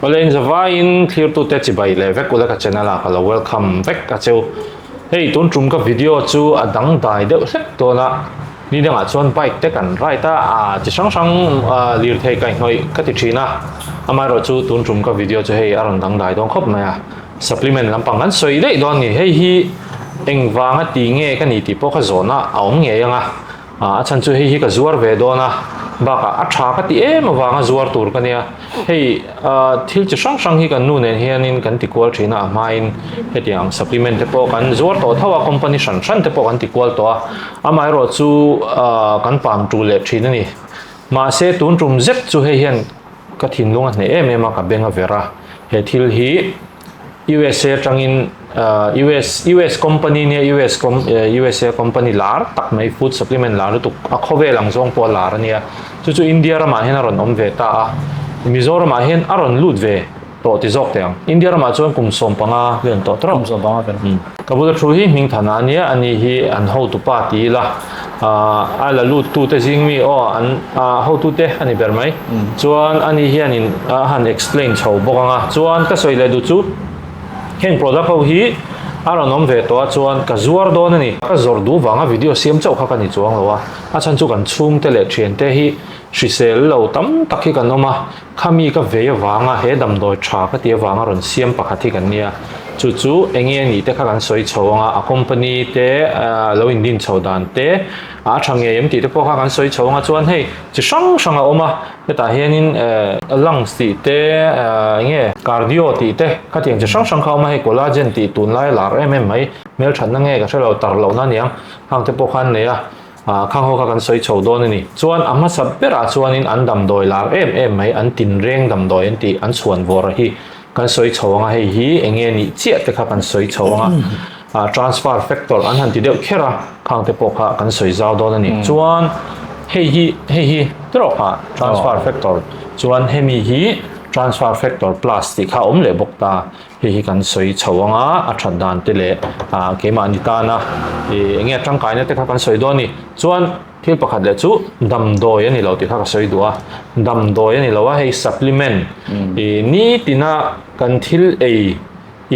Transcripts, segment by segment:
Olen Javain clear to te bai le vek ula ka channel a kala welcome vek ka cheu hey tun trum ka video chu adang dai de sek to na ni dang a chon bike te kan rai ta a chi sang sang lir thei kai noi ka ti thina amai ro chu tun trum ka video chu hey aron dang dai dong khop ma ya supplement lampang kan soi dei don ni hey hi eng wanga ti nge ka ni ti po kha zona aung nge yanga a chan chu hi ka zuar ve do na baka a tha ka ti em wanga zuar tur ka nia hey thil chi sang sang hi kan nu nen hianin kan ti kwal thina main hetiang supplement te po kan zuar to thawa company san san te po kan ti kwal to amai ro chu kan pam tu le thina ni ma se tun tum zep chu he hian ka thin lunga ne em em ka benga vera he thil hi USA tangin US company ne USA company lar tak mai food supplement lar tu a khove lang zong po lar ania chu India ra ma hen aron om ve ta a Mizoram a hen aron lut ve to ti zok teng India ra ma chuan kum som panga len to trom som panga pen kabul thu hi ming thana ania ani hi an ho tu pa ti la ala lut tu te jing mi o an ho tu te ani ber mai chuan ani hi anin han explain chho bokanga chuan ka soi le du chu heng product ho hi aronom ve to chuan ka zuar don ani ka zor du wanga video siam chau kha kani chuang lowa a chan chu kan chung te le thian te hi shisel lo tam takhi kan oma khami ka ve wanga he dam doi tha ka te wanga ron siam pakhathi kan nia chu enge ni te kha kan soi chawanga a company te lo in din chawdan te a thange yem ti te po kha kan soi chawanga chuan hei chi sang sang a oma ta hianin lungs ti te nge cardio ti te ka tiang chi sang sang kha oma hei collagen ti tun lai lar em mai mel than na nge ka thelo tar lo na niang hang te po khan ne a khang ho ka kan soi chho don ni chuan amma sab pera chuanin an dam doi lar em mai an tin reng dam doi an ti an chuan vor hi kan soi chhawanga hei hi enge ni chia te kha kan soi chhawanga transfer factor an han ti deuh khera khang te po kha kan soi zau don ani chuan hei hi tro kha transfer factor chuan hemi hi transfer factor plus ti kha om le bok ta hi kan soi chhawanga a that dan te le kema ni ta na enge tang kai na te kha kan soi do ni chuan thil pakhat le chu dam doi ani lo ti kha ka soi duwa dam doi ani lo wa hei supplement ni tina kan thil ei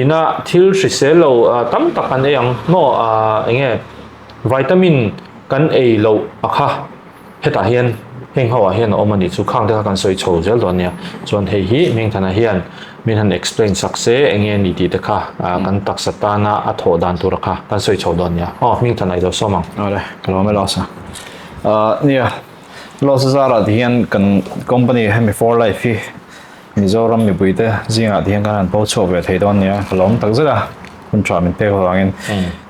ina thil hriselo tam tak an eyang no enge vitamin kan ei lo akha heta hian heng hawa hian omani chu khang te kan soi chho zel don nia chuan hei hi meng thana hian min han explain sakse enge ni ti te kha kan tak satana a tho dan tur kha kan soi chho don nia meng thana do somang ole kalo me losa nia losa zara hian kan company hemi for life hi Mizoram mi buite zinga thian kan po chho ve thei don nia kalom tak zela kun tra min pe ho angin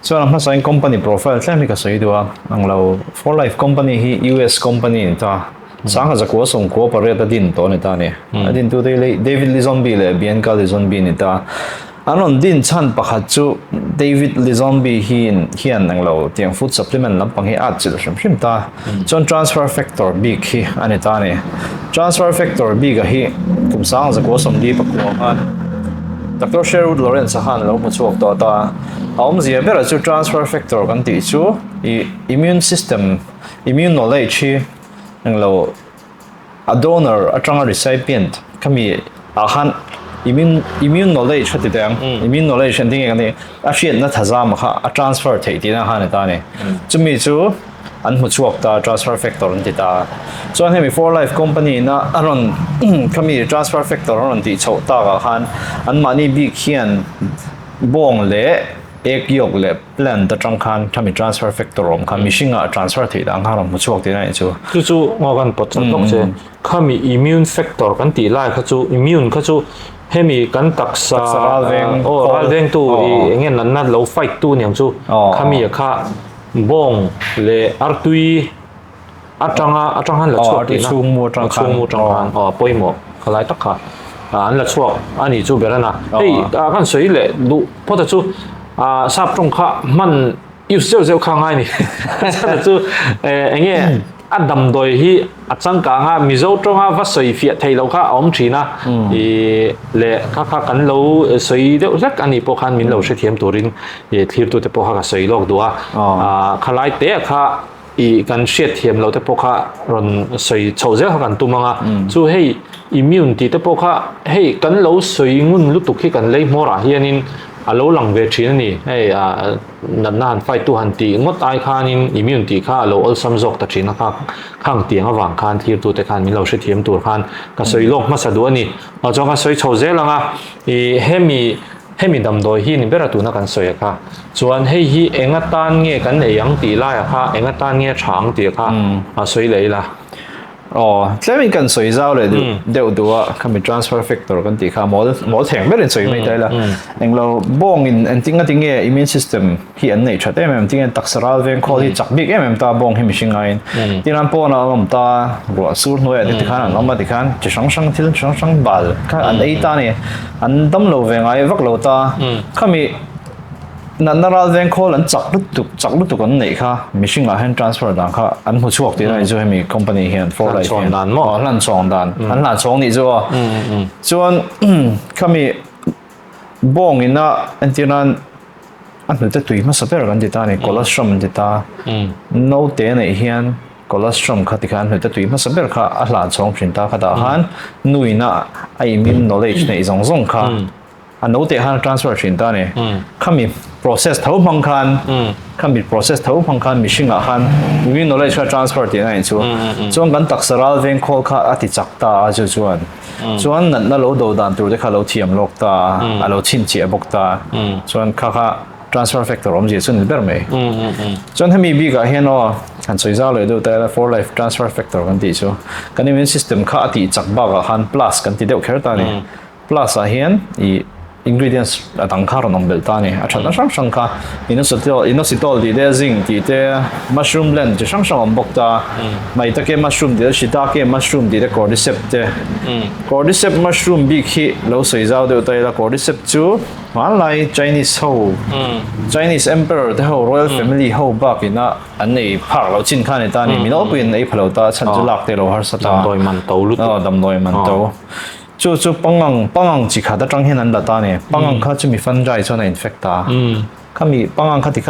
so na sign company profile tlemi ka sei duwa anglo for life company hi US company ta sang ha zakwa song ko pare ta din to ne ta ne adin tu dei David Lizombi le Bianca Lizombi ni ta anon din chan pakhat chu David Lizombi hian anglo tiang food supplement lampang hi at chil shim ta chon transfer factor big hi ani ta ne transfer factor big hi kum sang zakwa som di pakwa han Dr. Sherwood Lawrence han lo mu chuak to ta aum zia bera chu transfer factor kan ti chu immune system immune knowledge hi anglo a donor atanga recipient kami a han immune knowledge hati tang immune knowledge and thing ani a fiat na thaza ma kha a transfer thei ti na han ta ne chumi chu an mu chuak ta transfer factor an ti ta chuan hemi for life company na aron kami transfer factor aron ti chho ta ga khan an mani big hian bong le ek yok le plan ta tang khan kami transfer factor om kami singa transfer thei dang khan mu chuak ti na chu ngogan pot tok che kami immune factor kan ti lai kha chu immune kha chu hemi kan taksa ralveng tu enge nan na low fight tu nyang chu kami kha bong le artui atang han la chuak ti na chung mu tang khan poimo khalai tak kha an la chuak ani chu berana hei kan soi le du pota chu sap trong kha man use zeu kha ngai ni chu enge adam doi hi achang ka nga mizo tonga va soi fia thei lo kha om thina le kha kan lo soi de lek ani po khan min lo se thiam turin thlir tu te po kha soi lok duwa khalai te kha อีกันเชียดเทียมเราแต่พวกเขารอนสวยโชว์เจ้ากันตุมังอ่ะจู่ให้อิมมิวนิตี้แต่พวกเขาให้กันเราสวยงุ่นลุตุกให้กันเลยมอระเฮียนินเราหลังเวทีนี่ให้นานๆไฟตัวหันตีงดตายคานินอิมมิวนิตี้ข้าเราอัลซัมจอกตัดชินนะครับข้างเตียงระหว่างคานที่ตัวแต่คานมีเราเชียดเทียมตัวคานก็สวยโลกมาสะดวกนี่เราจงก็สวยโชว์เจ้าละอ่ะให้มีดำโดยที่นี่เป็นตัวนักการสวยค่ะส่วนให้ที่เองตันเงี้ยกันเองตีไล่ค่ะเองตันเงี้ยช้างตีค่ะสวยเลยล่ะอ๋อแล้วมีกันสวยเจ้าเลยเดี๋ยวดูว่าเขามี transfer factor กันตีค่ะหมอแทงไม่ได้สวยไม่ได้ละเองเราบ้องอินจริงก็จริงเนี่ย immune system ที่อันนี้ชัดเอ็มจริงตักสระเวนคอที่จับบิ๊กตาบ้องให้มีชิงไงที่นั่นพอนะเราตารัวสูดหน่วยที่ข้างเรามาที่ข้างจะช่างที่ช่างบาลข้าอันไอ้ตาเนี่ยอันดำเราเวงไงวักเราตาข้ามีนั่นเราเองคอลันจับลุตุกันไหนค่ะมิชิงละให้ transfer ดังค่ะอันหัวชวกที่นั่นจะให้มี company เห็น for life ลั่นมั้งลั่นสองดันอันลั่นสองนี่จ้ะส่วนข้ามีบ้องอินนะอันที่นั่นอันนั้นจะตุยมาสเปรกันที่ตาเนี่ย cholesterol ที่ตาโน้ตเตนเฮียน cholesterol ค่ะที่การจะตุยมาสเปรค่ะอันลั่นสองชิ้นตาค่ะแต่หันนุยนะไอ้ immune knowledge เนี่ยส่งค่ะอันโน้ตเตหัน transfer ชิ้นตาเนี่ยข้ามีprocess เท่าพังคันข้ามี process เท่าพังคันมีสิ่งละคันมี knowledge transfer ที่นั่นส่วนกันตักสระเวงคอลค่ะอธิจักตาส่วนนั่นเราดูดันตัวเด็กเราเทียมโลกตาเราชินเจียบกตาส่วนค่ะ transfer factor ผมจะส่วนนี้เป็นไหมส่วนถ้ามีบีก็เห็นว่ากันสวยจ้าเลยดูแต่ละ for life transfer factor กันที่ชัวกัน immune system ค่ะอธิจักบ้ากัน plus กันที่เดียวแค่ตานี่ plus เห็นอีingredients ต่างๆเรานำเบลตานี่อาจจะนั่งช่างค่ะinositol ที่เดซิงที่เด mushroom blend จะช่างบอกตาไม่ตะเกีย mushroom ที่เดชิตาเกีย mushroom ที่เด cordyceps เด cordyceps mushroom บิ๊กฮีเราใส่เจ้าเดียวแต่ละ cordyceps จูมาไล่ Chinese เขา Chinese emperor ที่เขา royal family เขาบ้ากินนะอันนี้พักเราชินข้าในตานี่มีน้องเป็นไอ้พลาวตาฉันจะลักเตเราหาสตาดำโดยมันโตลุตดำโดยมันโต就帮忙只看到彰显难的大呢，帮忙看就มีฟันใจส่วน infect ตาข้ามี帮忙看ที่看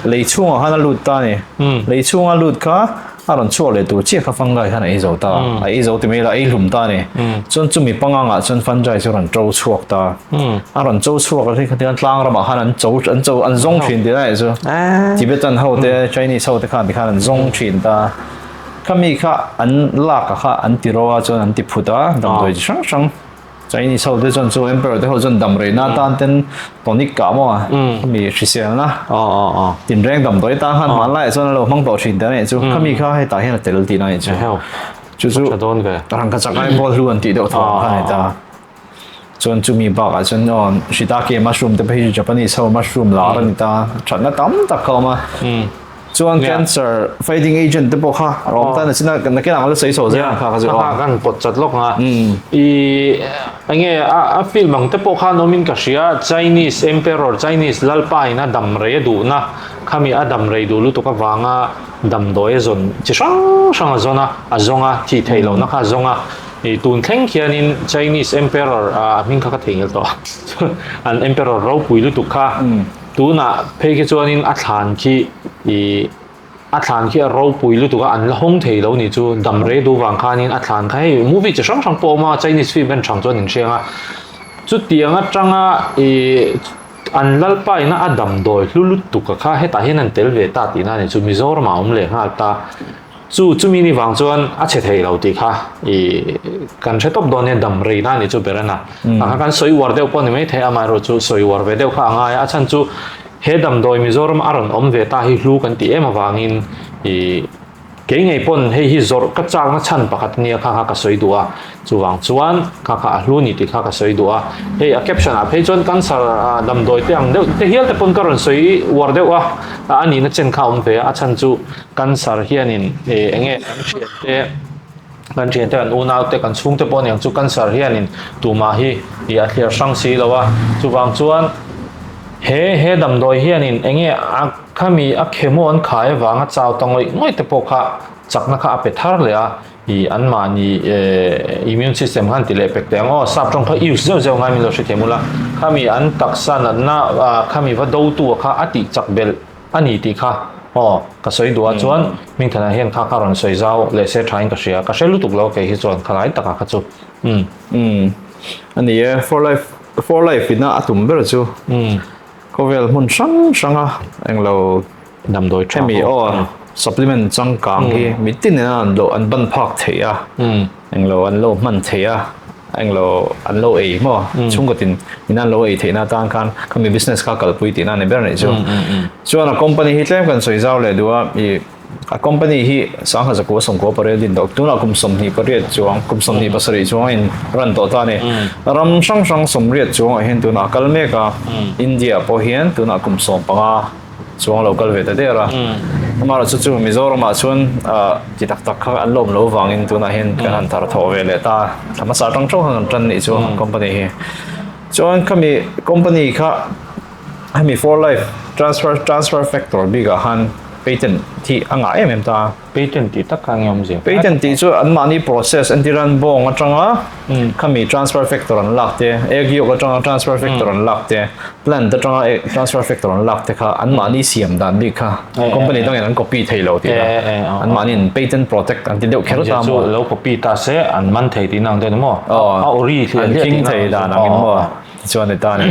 เลยช่วงข้านั้นลุดตาเนี่ยเลยช่วงลุดข้าอารันช่วงเลยตัวเจี๊ยข้าฟังใจข้าในไอ้เจ้าตาไอ้เจ้าที่ไม่ละไอ้หลุมตาเนี่ยจนจะมี帮忙ส่วนฟันใจส่วนโจ้ช่วงตาอารันโจ้ช่วงก็ที่ข้าที่กันล้างระบาดข้านั้นโจ้อันซงชินที่ได้จ้ะที่เป็นจันเขาเด Chinese เขาที่ข้านั้นซงชินตาข้ามีข้าอันลากข้าอันติโรว่าจนอันติพุดาดำโดยช่างใจนี่เขาได้จนจูเอ็มเปอร์ได้เขาจนดำเลยหน้าตาเต้นตอนนี้กล่าวว่ามีชิเซียนะตินแรงดำโดยตาหันมาไล่จนเรามั่งต่อชินแต่เนี่ยจูข้ามีข้าให้ตาให้เราเตลตีนั่นจูรังกระจักไอ้บอลล้วนตีเดียวทองให้ตาจนจูมีบอกจนนอนชิตาเกมัชรูมแต่ไปญี่ปุ่นนี่เขามัชรูมลาร์นี่ตาฉันน่ะตั้มตะเข้ามาส่วน cancer fighting agent ที่บอกค่ะรองท่านสิ่งนั้นก็เราใช้โซ่ใช่ไหมค่ะค่ะกันปวดจัดลกนะไอ้เงี้ยฟิลมังที่บอกค่ะโนมินกัชยา Chinese emperor Chinese ลัลปายนะดำเรยดูนะข้ามีดำเรยดูรู้ตัวกับวางดำโดยจนจะช่างจนจงที่ไทยเรานะคะจงตุนเท่งเขียนิน Chinese emperor มิงข้าก็เถียงตัวอัน emperor เราปุยรู้ตัวค่ะตัวน่ะเพย์จวนินอัฐานที่เราปุยลุตุกอันละห้องเทเรานี่จูดำเรดูวังคานินอัฐานให้มูวี่จะช่างโปมา Chinese film เป็นช่างจวนหนึ่งเชียงจุดเดียงจังอันลัลไปน่ะดำโดยลุตุกข้าให้ตาให้นันเตลเวตาตีน่ะนี่จูมิโซร์มาเลยฮะตาจูมินิวังจวนเฉเทเราตีค่ะกันใช้ตบโดนเนี่ยดำเรน่ะนี่จูเปรน่ะกันสวยวอร์เดียวปนนี่ไม่เทอามารู้จูสวยวอร์เดียวข้างง่ายฉันจูเฮดำโดยมิโซรมอารอนเวตาฮิลูกันตีมาวางอินเก่งไอ้ปนให้ฮิโซรกัจจางนัชันปะกัดเนี่ยข้าก็สวยดัวจูวังจวนข้าลูนี่ตีข้าก็สวยดัวเฮ้ยแคปชั่นเพจจนกันสารดำโดยเตียงเดียวเฮียแต่ปนก็รอนสวยวอร์เดียวอันนี้นัดเช่นข้าวเวฉันจูกันสารเฮียนินเงี้ยกันเชียนแต่อันอุณาแต่กันชุ่งแต่ปนอย่างจูกันสารเฮียนินตัวมาฮีอัดเลียช่างสีแล้วว่าจูวังจวนเฮดำโดยเฮียนินเงี้ยข้ามีเคมอนขายวางเจ้าตรงเลยง่อยแต่พวกข้าจักนักข้าเป็ดทาร์เลยอันมานี่อิมมูนซิสเต็มหันติเลเป็ดแต่งสับตรงข้าอิวเจ้าง่ายมีเราใช้เคมุละข้ามีอันตักสันอันน่ะข้ามีว่าดูตัวข้าอติจักเบลอันนี้ที่ข้า ka soi dua chuan ming thana hian kha ka ron soi zau le se thain ka hria ka hrelu tuk lo ke hi chuan khalai taka kha chu ani for life ina atum ber chu kovel mun sang englo dam doi tha mi supplement chang kang hi mitin an lo an ban phak theia englo an lo man theia englo an lo ei mo chungatin ina lo ei theina tang kan kami business ka kalpui tina ne ber nei chu chuan a company hi tlem kan soi zau le duwa i a company hi sang ha zakwa som ko pare din dok tuna kum som ni pare chuang kum som ni pasari chuang in ran to ta ne ram sang som riat chuang hen tuna kalme ka India po hian tuna kum som panga chuang local ve ta dera amara chu Mizoram ma chuan ti tak kha an lom lo wangin tuna hen kan an tar tho ve le ta thama sa tang chong han tran ni chu company hi chuan kami company kha hemi for life transfer factor biga han patent thi anga ta patent ti tak kang yom je patent ti chu an mani process an tiran bong atanga kami transfer factor an lakte egi ok atanga transfer factor an lakte plan ta atanga transfer factor an lakte kha an mani siam dan bi kha company tang an copy thailo ti an mani patent protect an ti deu khero ta mo lo copy ta se an man thei ti nang de mo a ori an king thei da nang mo chuan ta ne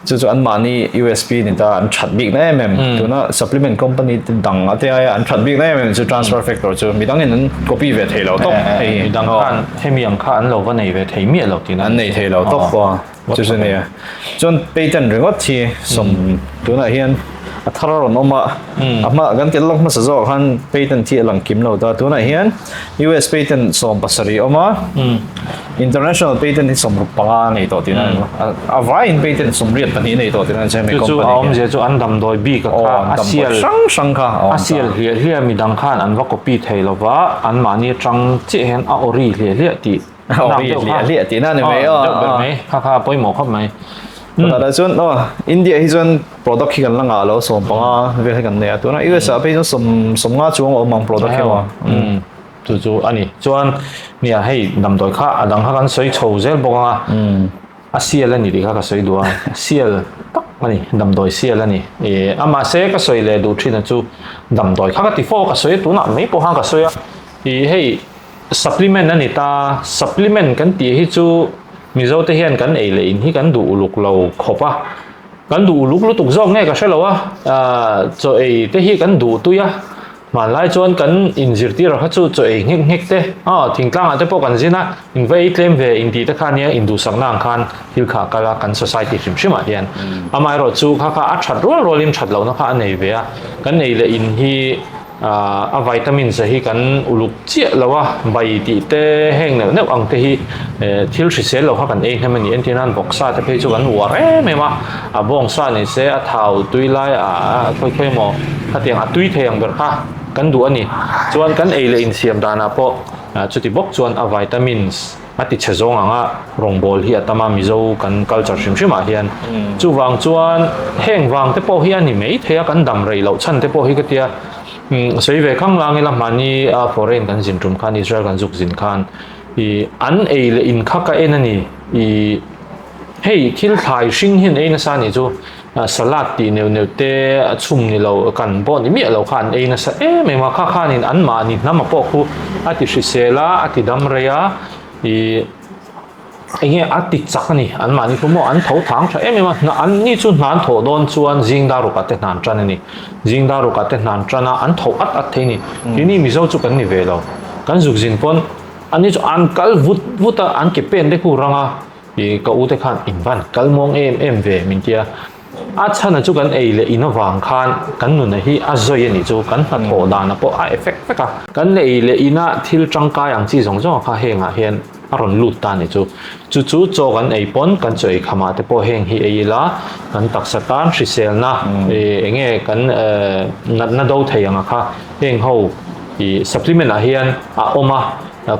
chu an mani USP ni ta an that big na tuna supplement company dang ate ai an that big na chu transfer factor chu midang in copy ve thelo tok ei dang khan hemiang kha an lo wa nei ve thei mi lo tin an nei thelo tok wa chu chu ne chon patent ringot thi som tuna hian a tharo noma ama gan tel lok ma sa zo khan patent thi lang kim lo ta tuna hian US patent som pasari oma international patent som panga nei to tin a vai in patent som riat pani nei to tin che me company chu aom je chu an dam doi bi ka kha asial sang kha asial hlia mi dang khan an wa copy thei lo wa an mani tang che hen a ori hlia ti lia ti na ne me kha poi mo khop mai ta chun India hi chun product hi kan langa lo som panga ve kan ne tu na US a pe som nga chuang o mang product hi wa chu ani chuan nia hei dam doi kha adang kha kan soi chho zel boka asial ani ri kha ka soi duwa sial tak ani dam doi sial ani ama se ka soi le du thina chu dam doi kha ka ti fo ka soi tu na me po hang ka soi hei supplement ani ta supplement kan ti hi chu mizo te hian kan ei le in hi kan du uluk lo khopa kan du uluk lu tuk zong nge ka shelo cho ei te hi kan du tu ya man lai chuan kan injir ti ra kha chu cho ei ngek te thingtlang ate po kan zina in vei tlem ve in ti ta khan ya in du saknang khan hil kha kala kan society shima hian amai ro chu kha a that rol in that lo na kha nei ve a kan nei le in hi a vitamin sa hi kan uluk chia lawa bai ti te heng ne ang te hi thil thri sel lo ha kan e hemani antinan boxa te pe chu kan wa re me ma a bong sa ni se a thau tui lai khoi mo hatiang a tui theyang ber kha kan du ani chuan kan e le in siam dana po chuti bok chuan a vitamins ati chezong anga rongbol hi atama mizo kan culture shima hian chu wang chuan heng wang te po hi ani mei theya kan dam rei lo chan te po hi ka tia soi ve khang lang ila mani foreign kan jin tum khan Israel kan zuk jin khan I an e le in kha ka enani hei thil thai hring hin eina sa ni chu salad ti neu te chum ni lo kan bo ni mi lo khan eina sa me ma kha khanin an ma ni nama po khu ati hrisela ati dam reya nghe ati chakani an mani kumo an tho thang tha ma na an ni chu nan tho don chuan jingdaru ka te nan tran ni jingdaru ka te nan trana an tho at theini ini mizo chu kan ni velo kan zuk jin pon ani chu an kal vuta an ke pen de ku ranga ka u te khan invan kal mong em ve min tia a chana chu kan ei le ina wang khan kan nu na hi a zoi ani chu kan na tho da na po a effect ka kan le ina thil tangka yang chi jong jong kha henga hian aron lut ta ni chu cho kan ei pon kan choi khama te po heng hi ei la kan taksatan hrisel na enge kan na do theyanga kha heng ho I supplement a hian a oma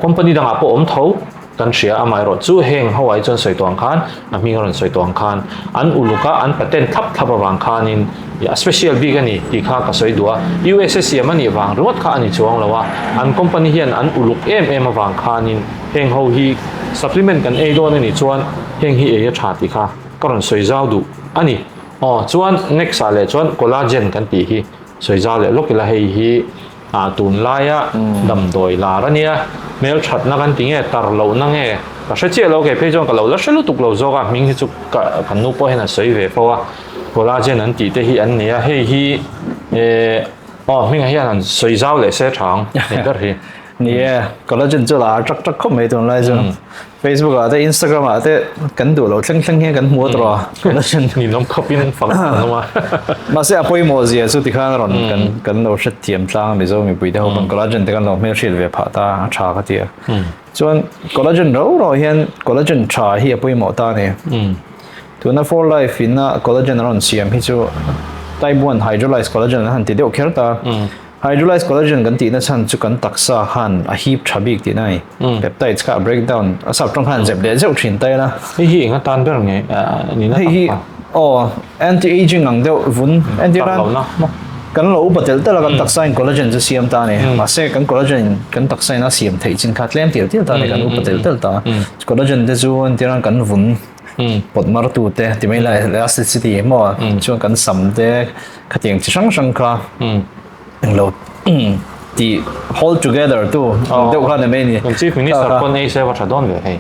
company danga po om tho kan ria amai ro chu heng ho ai chon soi tong khan a mi ron soi tong khan an uluka an patent thap awang khan in special big ani ti kha ka soi dua USSC mani wang rot kha ani chuang lawa an company hian an uluk em awang khan in heng ho hi supplement kan ei don ani chuan heng hi e tha ti kha karon soi zau du ani chuan next ale chuan collagen kan ti hi soi za le lok la hei hi tun lai a dam doi la ra nia mel that na kan tinge tar lo na nge ka she che lo ke pe jong ka lo la shelu tuk lo zo ka ming hi chu kan nu po hena soi ve fo a collagen an ti te hi an nia hei hi ming hi an soi zao le se thang ne dar hi nè collagen cho là chắc không mấy tuần lại rồi Facebook à, tới Instagram à, tới cắn đủ lâu chăng chăng cắn mua rồi collagen ni nom khop in phang ma mà sẽ apoi mua gì số thì khang rồi cắn lâu rất tiệm trang bây giờ mình bây giờ mình collagen thì cắn lâu mấy chuyện về phá ta trả cái gì cho nên collagen đâu rồi hiện collagen trả hi apoi mua ta nè tu na for life in na collagen ron siam hi chu type 1 hydrolyzed collagen han ti deuh kher ta hydrolyzed collagen kan ti na chan chu kan taksa han a heap thabik ti nai peptides ka breakdown asap trong han zep de zeu thin tai na hi nga tan ber nge ni na hi anti aging ang deuh vun anti ran kan lo patel ta la kan taksa in collagen chu siam ta ne ma se kan collagen kan taksa na siam thei chin kha tlem tir ta ne kan u patel tel ta collagen de chu anti ran kan vun bột mar tu te thì mấy lại elasticity mà cho cần sắm te cái tiếng chỉ sang kha lâu thì hold together tu đâu có này mấy nè còn chief minister con ấy sẽ vào đón về hay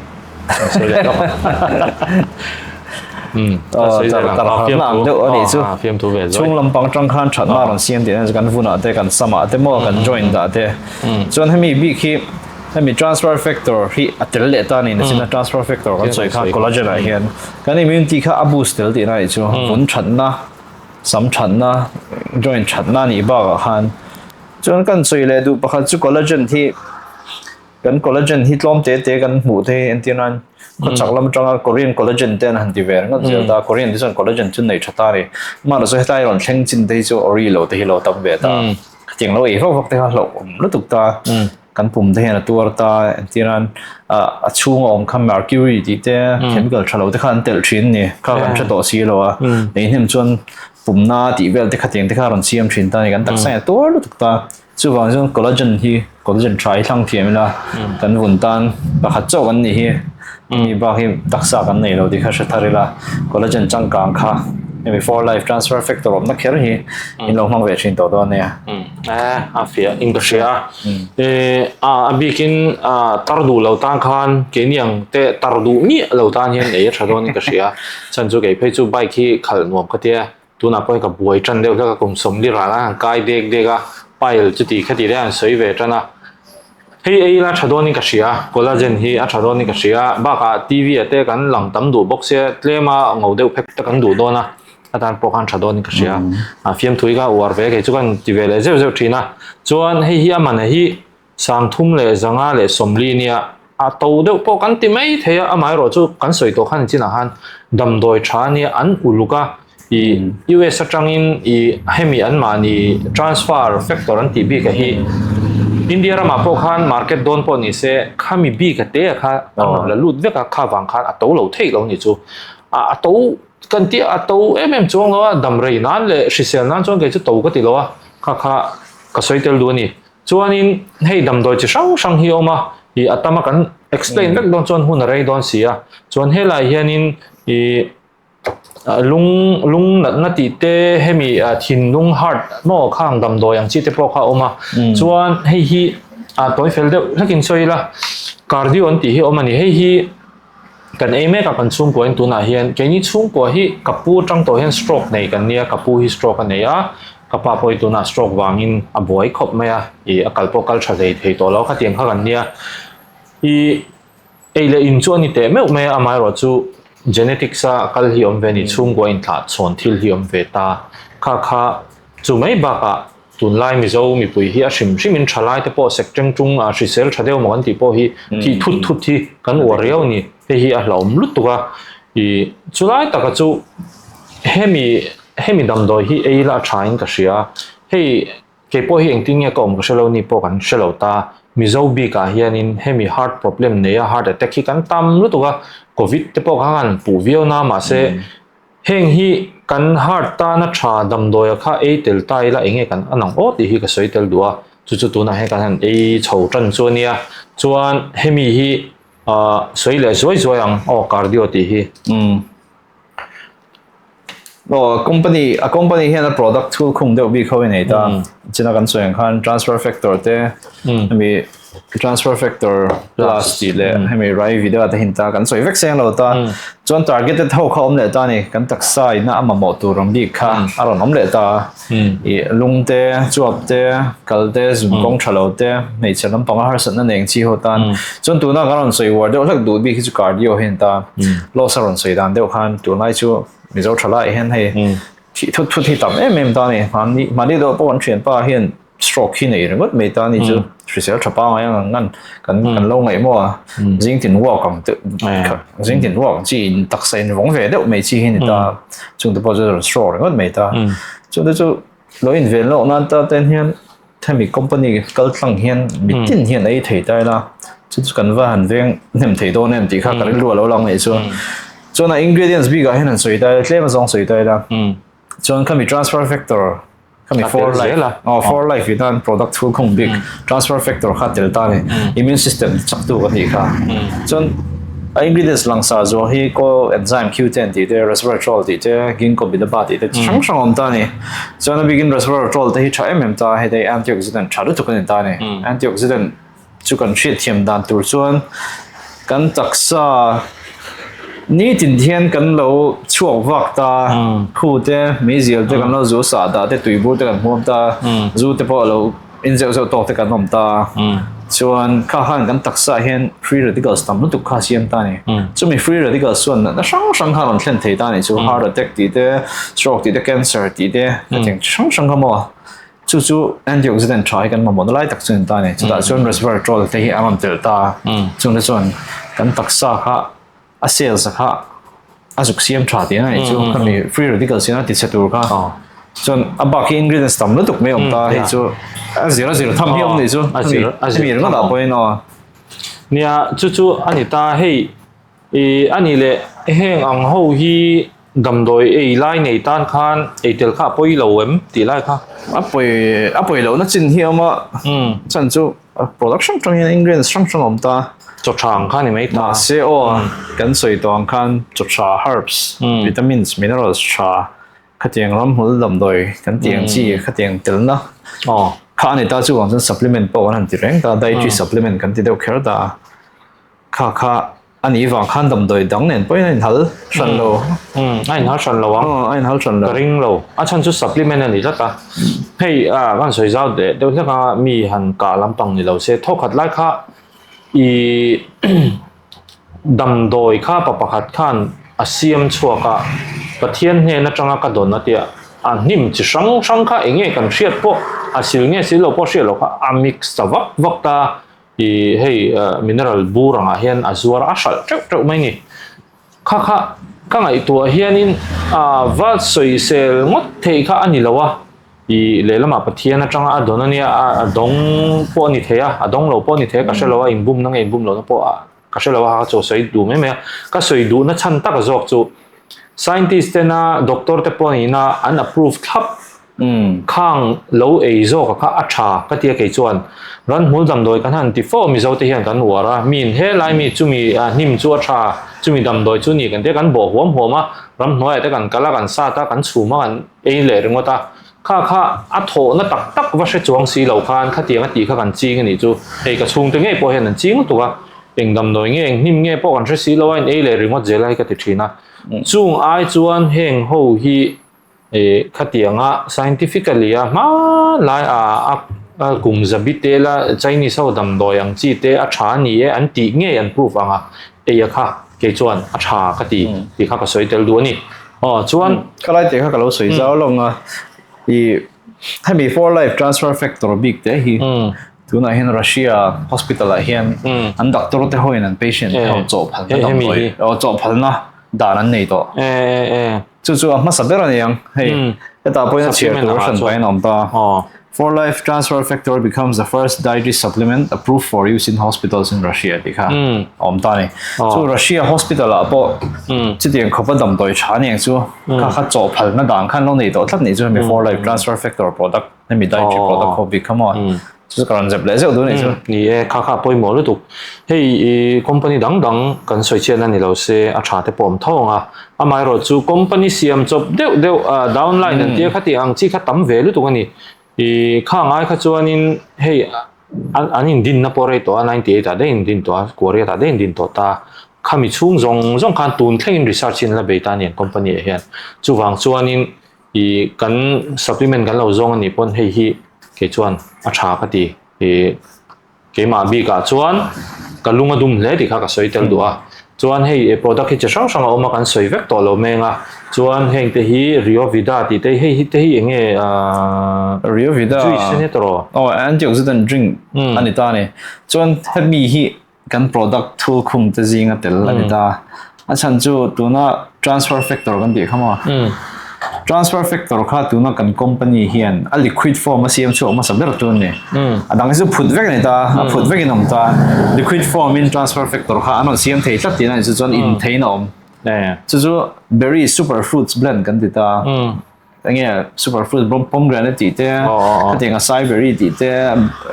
phim tu về rồi chung lâm bang trong khan chặt mà còn xiên thì nên cần vun ở đây cần sắm ở đây mua cần join ở đây cho nên mình bị khi mình transfer factor hi atel le ta ni na sin transfer factor kan soi kha collagen a hian kan immunity kha boost tel ti nai chu vun chan na sam chan na joint chan na ni ba ga han chuan kan soi le du pakhat chu collagen hi tlom te kan mu the antinan ko chaklam tanga Korean collagen ten han ti ver ngat zel ta Korean this collagen chun nei thata re ma ro so hetai ron theng chin te chu ori lo te hi lo tam ve ta ching lo e fo te ha lo lu tuk ta kan pum te na tur ta tiran a chung om kham mercury ti te chemical thalo te khan tel thin ni kha kan cha to si lo a nei hem chon pum na ti vel te khateng te kha ron siam thin ta ni kan tak sa tur lu tuk ta chu wang jong collagen try thlang thiam la kan vun tan ba khat chaw kan ni hi ni ba hi tak sa kan nei lo ti kha tharila collagen chang kang kha maybe for life transfer factor of na kher hi in lo mang ve thin to do ne afia Indonesia bikin tardu lo tan khan keniang te tardu ni lo tan hian ei thadon Indonesia chan chu ke phei chu bike hi khal nuam ka tia tuna poi ka buai tran deuh ka kum som li ra la kai dek deka pile chu ti khati ran soi ve tana hei ei la thadon Indonesia collagen hi a thadon Indonesia ba ka TV ate kan lang tam du box se tlema ngau deuh phek ta kan du do na atan pokan thadon Indonesia fiam thui ga war ve ke chu kan ti ve le zeu thina chuan hei hi amana hi sang thum le zanga le somli nia a to deuh po kan ti mai theya amai ro chu kan soi to khan china han dam doi tha ni an uluka i US atangin i hemi an mani transfer factor an ti bi ka hi India rama po khan market don po ni se khami bi ka te kha la lut ve ka kha wang khan a to lo thei lo ni chu a to kan ti a to chong lo dam rei nan le shisel nan chong ke chu to ka ti lo kha ka soitel du ni chuanin hei dam doi chi sang hi oma i atama kan explain back don chon hun rei don sia chon helai hianin i lung na ti te hemi thin lung heart no khang dam doi ang chi te pro kha oma chuan hei hi toy fel de lakin soila cardio an ti hi oma ni hei hi kan eme ka kan chung point tu na hian ke ni chung ko hi kapu tang to hian stroke nei kan nia kapu hi stroke an neya kapa poi tu na stroke wangin a boy khop maya i akal po kal thadei thei to lo kha tiang kha kan nia i eile in chu ani te meu me amai ro chu genetics a kal hi om ve ni chung ko in thla chon thil hi om ve ta kha chu mai ba ka tun lai mi zo mi pui hi a shim in thalai te po secteng chung a sel thadeu mo kan ti po hi thi thut thi kan war riau ni te hi a hlom lut tuka i chulai taka chu hemi dam doi hi eila thain ka sia hei ke po hi engting ya kom ka shelo ni po kan shelo ta mizo bi ka hianin hemi heart problem ne ya heart attack hi kan tam lu tuka covid te po kan pu vio na ma se heng hi kan heart ta na tha dam doi kha e tel tai la enge kan anang o ti hi ka soi tel dua chu tu na he kan e chho tran chu nia chuan hemi hi soi le zoi ang cardio ti hi company hiện là product tool khung đều bị khâu này ta chỉ là cái chuyện khan transfer factor te mi transfer factor plus đi lệ hay mi right video ta hiện ta cái chuyện vaccine lâu ta chọn target thâu khom lệ ta này cái đặc sai na mà một tu rong bị kha ở nóm lệ ta lung te chuột te kal te zoom công chalo te mấy chuyện lắm bằng har sẵn nên chi hồ ta chọn tu na cái lần soi word đều lắc đủ bị cái cardio hiện ta lo sa lần soi dan đều khan tu này chu mình dấu trở lại hiện hay thì thut thut thì tầm em ta này mà đi đâu bao chuyện ba hiện stroke khi này rất mấy ta này chứ chỉ sẽ chụp bao nhiêu ngăn cần lâu ngày mua riêng tiền hoa còn tự riêng tiền hoa chỉ đặc sản vòng về đâu mấy chi hiện ta chúng ta bao giờ stroke rất mấy ta chúng ta cho lối in về lộ nó ta tên hiện thay vì company câu tăng hiện bị tiền hiện ấy thấy đây là chúng ta cần vào hành viên nem thấy đâu nem thì khác cái lúa lâu lòng này chứ cho nên ingredients bị cái hiện sợi đây lấy mà dòng sợi đây là cho nên cái transfer factor cái for life for life việt nam product full không big transfer factor khác từ ta này immune system chắc tu cái gì cả cho nên ingredients lang sa zo hi có enzyme Q10 thì thế resveratrol thì thế ginkgo biloba thì thế sang sang om ta này cho nên begin resveratrol thì cha em ta hay đây antioxidant cha được cái ta này antioxidant chú cần treat thiểm đàn tur chuan kan taksa ni tin thian kan lo chuak vak ta khu te mezial te kan lo zo sa da te tuibur te kan hom ta zu te po lo inject zo to te kan nom ta chuan kha han kan taksa hian free radicals tam lu tu kha siam ta ni chu mi free radicals chuan na sang ha lon thlen thei ta ni chu heart attack ti te stroke ti te cancer ti te ting sang ha mo chu antioxidant try kan ma lai tak chen ta ni chu da chuan resveratrol te hi amam tel ta chu na chuan kan taksa kha a cells kha azuk siam tha ti na chu kan mi free radicals na ti setur kha chon abaki ingredients tam lu tuk me om ta hi chu a zero tham hi om ni chu mi ringa da point no nia chu ani ta hei ani le heng ang ho hi damdoi ei lai nei tan khan ei tel kha poi lo em ti lai kha a poi lo na chin hi ama chan chu production trong ingredients trong om ta cho chang khan ni mai ta se o kan soi tong khan cho cha herbs vitamins minerals cha khatiang ram hul damdoi kan tiang chi khatiang tel na kha ni ta chu wang supplement po han ti reng ta dietary supplement kan ti deu kher da kha ani wang khan damdoi dang nen poi nen hal san lo ai hal san lo ai hal san lo ring lo a chan chu supplement ani la ta hei kan soi zau de deu la mi han ka lampang ni lo se thokhat lai kha i damdoi kha papakhat khan asiam chuaka pathian hne na tanga ka don na tia nim chi sang kha enge kan hriat po asil nge silo po hriat lo kha a mix vak ta i hei mineral buranga hian azuar a hral treu mai ni kha ngai tu hian in va soi sel ngot thei kha ani lawa i lelama pathian atanga adonania adong po ni theya adong lo po ni the ka shelawa inbum na ngai bum lo na po ka shelawa ha cho soi du me ka soi du na chan tak zok chu scientist na doctor te po ni na unapproved thap khang lo ei zo ka acha ka tia ke chuan ran hul dam doi kan han ti fo mi zo te hian kan wara min he lai mi chu mi nim chu acha chu mi dam doi chu ni kan te kan bo hom ma ram noi te kan kala kan sa ta kan chu ma kan ei le ringota kha a tho na tak wa she chuang si lo khan kha tiang a ti kha kan ching ni chu ei ka chung te nge po hen an ching tu ka eng dam noi nge nim nge po kan she si lo in ei le ringot zelai ka ti thina chung ai chuan heng ho hi kha tianga scientifically ma lai a kum zabite la Chinese ho dam doi ang chi te a tha ni e an ti nge an proof anga e kha ke chuan a tha ka ti kha ka soi tel du ni chuan kalai te kha ka lo soi zau longa i hemi for life transfer factor big te hi tuna hin Russia hospital a hian an doctor te hoin an patient ho cho phal na dam doi cho phal na dan an nei to chu ma sabera ne yang hei eta point chia version bai nom ta for life transfer factor becomes the first dietary supplement approved for use in hospitals in Russia dikha om ta ni so Russia hospital a po chi tiang khopa dam doi cha ni chu kha cho phal na dang khan lo nei to thap ni chu me for life transfer factor product mi dietary product ho become on chu karan jep le zeu du ni chu ni kha kha poi mo lu tu hei company dang dang kan soi chen ani lo se a tha te pom thonga amai ro chu company siam chop deu downline an tia khati ang chi kha tam ve lu tu ani kha ngai kha chuanin hei anin din na pore to 98 ta den din to korea ta den din to ta khami chung zong khan tun thleng research in la beita ni company hian chuwang chuanin kan supplement kan lo zong ani pon hei hi ke chuan a tha ka ti ke ma bi ka chuan kalunga dum le ti kha ka soitel du a chuan hei product hi chi sang oma kan soi vek to lo menga chuan heng te hi rio vida ti te hei te hi enge Rio Vida juice ne tro antioxidant drink ani ta ni chuan hemi hi kan product thul khum te zinga tel ani ta a chan chu tuna transfer factor kan ti khama transfer factor kha tuna kan company hian a liquid form a siam chu ma saber tu ni adang chu phut vek ni ta phut vek inom ta liquid form in transfer factor kha anon siam thei tlat tin ani chu chon in thein om chu berry superfruits blend kan ti ta nghe superfruit pomegranate ti te cái acai berry ti te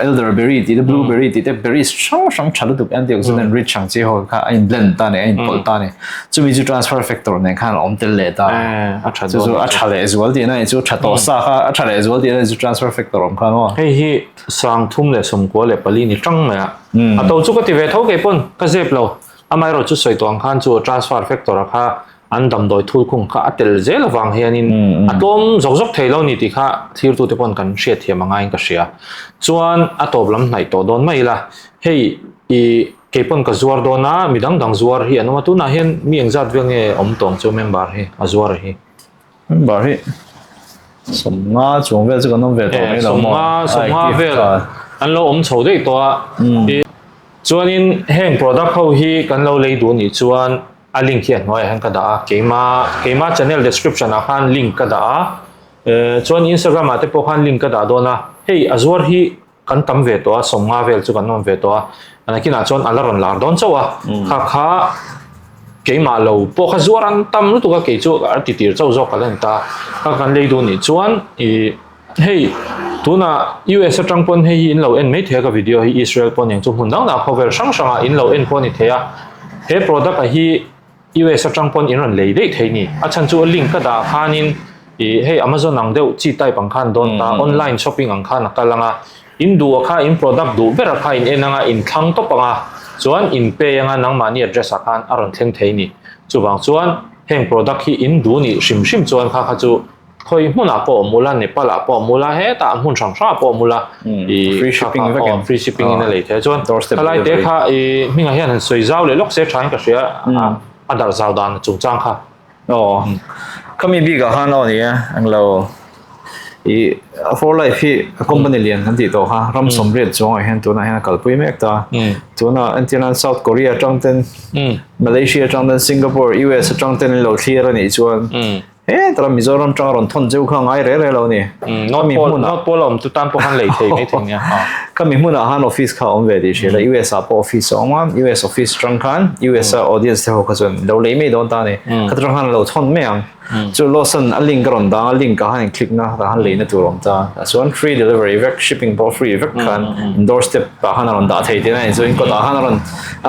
elderberry ti te blueberry ti te berries sang chalu tu antioxidant rich chang chi ho kha in blend ta ne in pol ta ne chu mi chu transfer factor ne khan om tel le ta chu a chale as well ti na chu chato sa kha a chale as well ti na chu transfer factor om kha no hei hi sang thum le som ko le pali ni tang ma a to chu ka ti ve tho ke pon ka zep lo amai ro chu soi tong khan chu transfer factor kha an dam doi thul khung kha atel zel awang hianin atom zok theilo ni ti kha thir tu te pon kan hriat thiam anga in ka hria chuan atop lam hnai to don mai la hei ke pon ka zuar dona midang dang zuar hi anoma tu na hian mi engzat venge om tong chu member hi azuar hi member hi somnga chung ve chu kan nom ve to mai lo mo somnga ve an lo om chho dei to a chuanin heng product ho hi kan lo lei du ni chuan a link hian noi han ka da keima channel description a khan link ka da chuan instagram ate po khan link ka da dona hei azwar hi kan tam ve to a somnga vel chu kan nom ve to a anakina chuan alaron lar don chawa kha keima lo po kha zuaran tam lu tu ka ke chu arti tir chau zo ka lan ta ka kan lei du ni chuan hei tuna US atang pon hei in lo en mai the ka video hi Israel pon yang chu hun dang na cover sang in lo en pon ni thea he product a hi US atang pon in ron lei dei thei ni a chan chu link ka da khanin hei Amazon ang deu chi tai pang khan don ta online shopping ang khan kalanga in du kha in product du bera kha in enanga in thang to panga chuan in pay anga nang mani address a khan aron thleng thei ni chuwang chuan heng product hi in du ni shim chuan kha chu khoi hmuna po mula nepala po mula he ta hmun sang po mula free shipping in le the chuan kalai te kha minga hian han soi zau le lok se thain ka sia adar zau dan chung chang kha kami bi ga han on ya ang lo for life hi company lian han ti to ha ram somret chong hen tu na hen kalpui mek ta tu na antian South Korea changten Malaysia changten Singapore US changten lo clear ni chuan tara Mizoram changaron thon jeu kha ngai re lo ni not polom tu tan po han lei thei mai thing ya kami hmuna han office kha om ve di shela US a po office ongam US office chang khan US audience te ho kha chon lo lei me don ta ne khatrang han lo thon me ang chu losan a link ron da link ka han click na da han lei na tu rom ta so one free delivery vec shipping for free vec khan doorstep ka han ron da thei ti na so in ko da han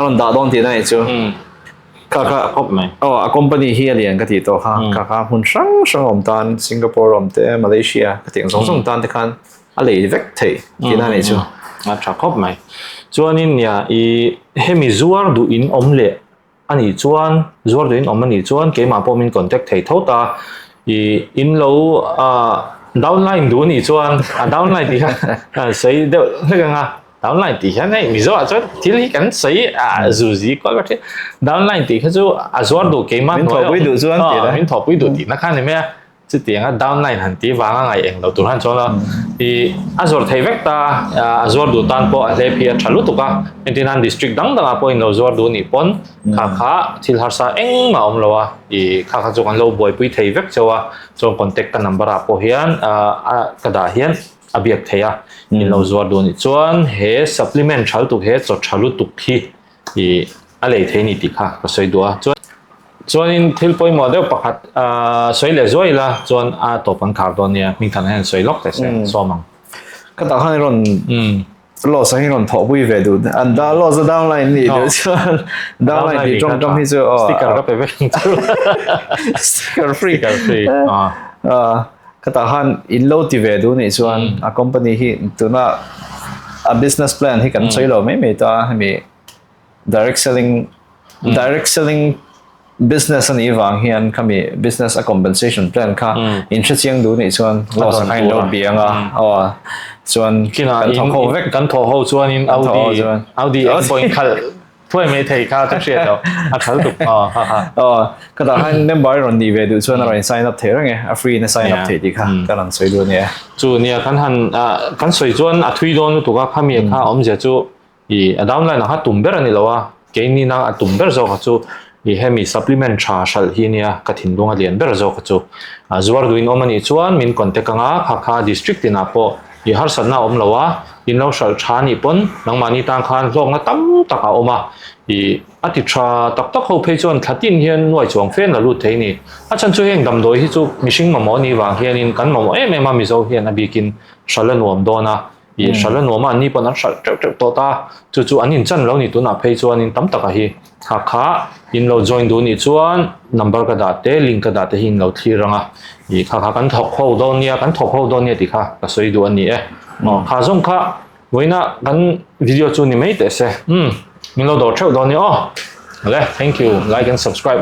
ron da don ti na chu kaka hop mai a company hi alian ka ti to ha kaka hun sang om tan Singapore om te Malaysia ka ti song tan te khan a lei vek thei ki na nei chu a tha hop mai chuanin ya hemi zuar du in om le ani chuan zuar du in om ani chuan ke ma pom in contact thei thota in lo downline du ni chuan downline ti ha sei de nga downline ti hian nei mizo a chuan thil hi kan sei zuzi ko ba the downline ti kha chu azwar du ke ma min thopui du chuan ti la min thopui du ti na khan me chu tianga downline han ti wanga ngai eng lo tur han chona azwar thei vek ta azwar du tan po a le phia thalu tu ka Intinan district dang dang po in lo zwar du ni pon kha thil har sa eng ma om lo wa kha chu kan lo boy pui thei vek chawa so contact ka number a po hian kada hian abiak theya in lo zuar du ni chuan he supplement thal tu he cho thalu tu khi a lei thei ni ti kha ka soi dua chuan in thil poi mo deuh pakhat soi le zoi la chuan a to pan khar don nia ming than hen soi lok te se so mang ka ta han ron loss hay còn thọ bui về đủ anh đã loss downline này được chưa downline thì trong khi chưa stickerก็ไปเว้น sticker free free ก็แต่หัน in low ที่về đủ nàyส่วน a company ที่ตัวน่ะ a business plan ที่กันใช้เราไม่ตัวให้มี direct selling business อันนี้วางเฮียนเขามี business a compensation plan ค่ะ interest ยังดูนี่ส่วน loss ให้เราเบี้ยงส่วน กินอินกันทอเขาส่วนอินเอาดีเอ็กซ์พอยต์คัลถ้วยไม่เทค่าจะเสียแล้วเขาถูกก็แต่ให้เน้นบ่อยรอนดีเวดูส่วนอะไร sign up เท่าไง free ใน sign up เท่ดีค่ะก็นั่นสวยดูเนี่ยจูเนี่ยกันหันกันสวยจวนทุยโดนตัวก็พามีค่าอมเจจูอีดาวน์ไลน์นะคะตุ่มเบอร์นี่แล้วว่าเกณฑ์นี่นะตุ่มเบอร์โซ่ก็จูอีให้มี supplement charge ที่เนี่ยกระถิ่นดวงเรียนเบอร์โซ่ก็จูจวดดูอินอมันนี่จวนมินคอนเทกังค่า district นี่นะพออีหาสันน่าอมแล้วว่าอินเราชาชานี่ปนนังมานี่ต่างคันลงนะตั้มตักเอามาอีอาทิตย์ชาตักเขาเพจวนขัดดินเฮียนหน่วยจวงเฟ้นละลุดเทนี่อาจารย์ช่วยเองดำโดยที่จูมิชิงมาหมอนี่วางเฮียนินกันมาหมอไม่มามิโซเฮียนอบีกินชาเลนวมโดนะอีชาเลนวมอันนี้ปนนั้นชาตัวตาจู่อันนี้จันเรานี่ตัวน่ะเพจวนนี่ตั้มตักฮีขาอินเรา join ดูนี่จวน number กระดาษเตลิงกระดาษเตหินเราที่รังอีขากันถกเข้าโดนเนี่ยกันถกเข้าโดนเนี่ยติค่ะก็สวยดูอันนี้ขาส่งขาไว้นะกันวิดีโอจูนี่ไม่เตะเสมีเราโดดเช่าโดนเนี่ยเลย thank you like and subscribe